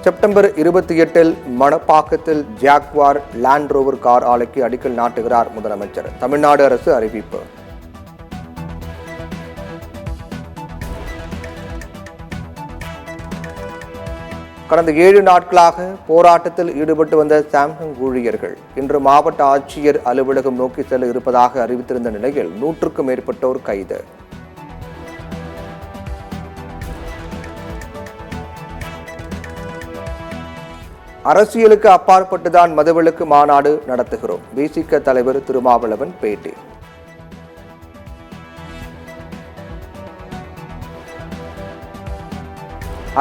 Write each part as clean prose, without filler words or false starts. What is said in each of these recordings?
September 28 மணப்பாக்கத்தில் Jaguar land rover car ஆலைக்கு அடிக்கல் நாட்டுகிறார் முதலமைச்சர். தமிழ்நாடு அரசு அறிவிப்பு. கடந்த 7 நாட்களாக போராட்டத்தில் ஈடுபட்டு வந்த சாம்சங் ஊழியர்கள் இன்று மாவட்ட ஆட்சியர் அலுவலகம் நோக்கி செல்ல இருப்பதாக அறிவித்திருந்த நிலையில் 100க்கும் மேற்பட்டோர் கைது. அரசியலுக்கு அப்பாற்பட்டுதான் மதுவிலக்கு மாநாடு நடத்துகிறோம். விசிக தலைவர் திருமாவளவன் பேட்டி.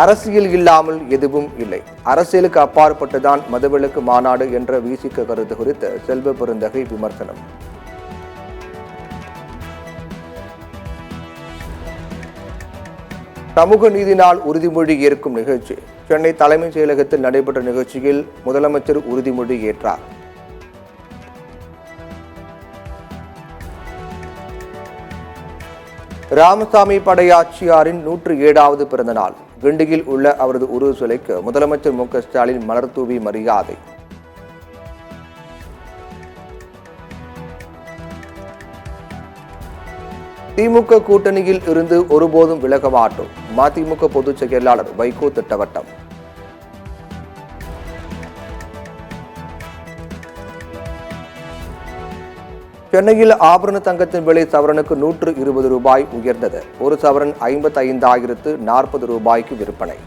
அரசியல் இல்லாமல் எதுவும் இல்லை. அரசியலுக்கு அப்பாற்பட்டுதான் மதுவிலக்கு மாநாடு என்ற விசிக கருத்து குறித்து செல்வ பெருந்தகை விமர்சனம். சமூக நீதி நாள் உறுதிமொழி ஏற்கும் நிகழ்ச்சி சென்னை தலைமைச் செயலகத்தில் நடைபெற்ற நிகழ்ச்சியில் முதலமைச்சர் உறுதிமொழி ஏற்றார். ராமசாமி படையாச்சியாரின் 107வது பிறந்த நாள். கிண்டியில் உள்ள அவரது உருவ சிலைக்கு முதலமைச்சர் மு.க. ஸ்டாலின் மலர் தூவி மரியாதை. திமுக கூட்டணியில் இருந்து ஒருபோதும் விலக மாட்டோம். மதிமுக பொதுச் செயலாளர் வைகோ திட்டவட்டம். சென்னையில் ஆபரண தங்கத்தின் விலை சவரனுக்கு 120 ரூபாய் உயர்ந்தது. ஒரு சவரன் 55,040 ரூபாய்க்கு விற்பனை.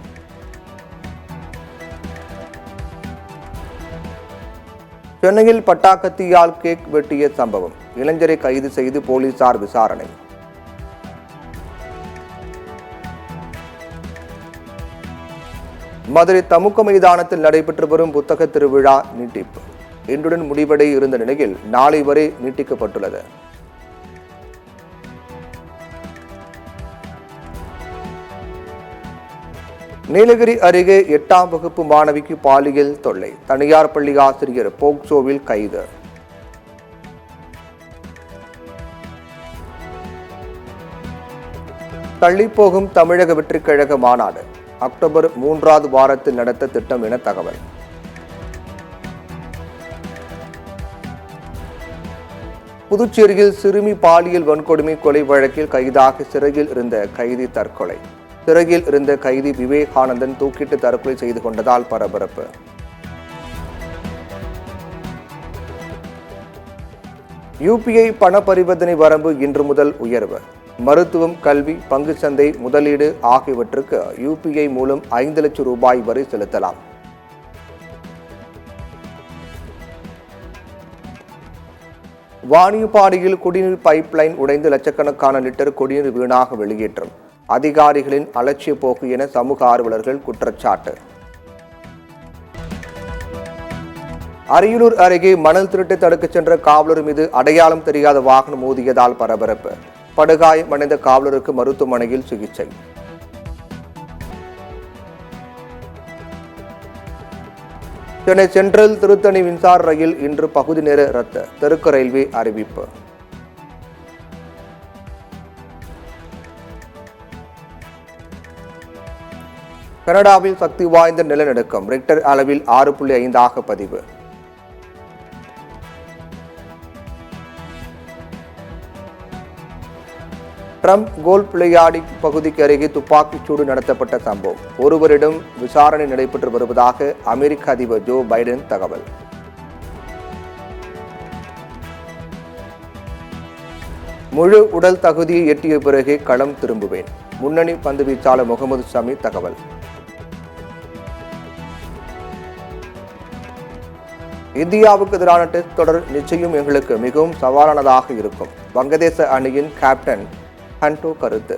சென்னையில் பட்டாக்கத்தியால் கேக் வெட்டிய சம்பவம். இளைஞரை கைது செய்து போலீசார் விசாரணை. மதுரை தமுக மைதானத்தில் நடைபெற்று வரும் புத்தக திருவிழா நீட்டிப்பு இன்றுடன் முடிவடைய இருந்த நிலையில் நாளை வரை நீட்டிக்கப்பட்டுள்ளது. நீலகிரி அருகே 8ஆம் வகுப்பு மாணவிக்கு பாலியல் தொல்லை. தனியார் பள்ளி ஆசிரியர் போக்சோவில் கைது. தள்ளிப்போகும் தமிழக வெற்றிக் கழக மாநாடு அக்டோபர் 3வது வாரத்தில் நடத்த திட்டம் என தகவல். புதுச்சேரியில் சிறுமி பாலியல் வன்கொடுமை கொலை வழக்கில் கைதாக சிறையில் இருந்த கைதி தற்கொலை. சிறையில் இருந்த கைதி விவேகானந்தன் தூக்கிட்டு தற்கொலை செய்து கொண்டதால் பரபரப்பு. யுபிஐ பண பரிவர்த்தனை வரம்பு இன்று முதல் உயர்வு. மருத்துவம், கல்வி, பங்குச்சந்தை, முதலீடு ஆகியவற்றுக்கு யுபிஐ மூலம் 5 லட்சம் ரூபாய் வரை செலுத்தலாம். வாணியம்பாடியில் குடிநீர் பைப்லைன் உடைந்து லட்சக்கணக்கான லிட்டர் குடிநீர் வீணாக வெளியேற்றம். அதிகாரிகளின் அலட்சிய போக்கு என சமூக ஆர்வலர்கள் குற்றச்சாட்டு. அரியலூர் அருகே மணல் திருட்டை தடுக்கச் சென்ற காவலர் மீது அடையாளம் தெரியாத வாகனம் மோதியதால் பரபரப்பு. படுகாயமடைந்த காவலருக்கு மருத்துவமனையில் சிகிச்சை. சென்னை சென்ட்ரல் திருத்தணி மின்சார ரயில் இன்று பகுதி நேர ரத்து. தெற்கு ரயில்வே அறிவிப்பு. கனடாவில் சக்தி வாய்ந்த நிலநடுக்கம். ரிக்டர் அளவில் 6.5 பதிவு. ட்ரம்ப் கோல்ஃப் விளையாடி பகுதிக்கு அருகே துப்பாக்கிச்சூடு நடத்தப்பட்ட சம்பவம். ஒருவரிடம் விசாரணை நடைபெற்று வருவதாக அமெரிக்க அதிபர் ஜோ பைடன் தகவல். முழு உடல் தகுதியை எட்டிய பிறகே களம் திரும்புவேன். முன்னணி பந்து வீச்சாளர் முகமது ஷமி தகவல். இந்தியாவுக்கு எதிரான டெஸ்ட் தொடர் நிச்சயம் எங்களுக்கு மிகவும் சவாலானதாக இருக்கும். வங்கதேச அணியின் கேப்டன் ஹண்டோ கருத்து.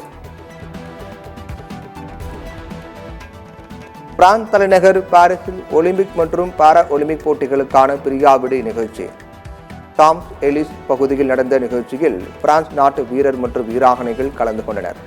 பிரான்ஸ் தலைநகர் பாரிஸில் ஒலிம்பிக் மற்றும் பாரா ஒலிம்பிக் போட்டிகளுக்கான பிரியாவிடை நிகழ்ச்சி. சாம்ஸ் எலிஸ் பகுதியில் நடந்த நிகழ்ச்சியில் பிரான்ஸ் நாட்டு வீரர் மற்றும் வீராங்கனைகள் கலந்து கொண்டனர்.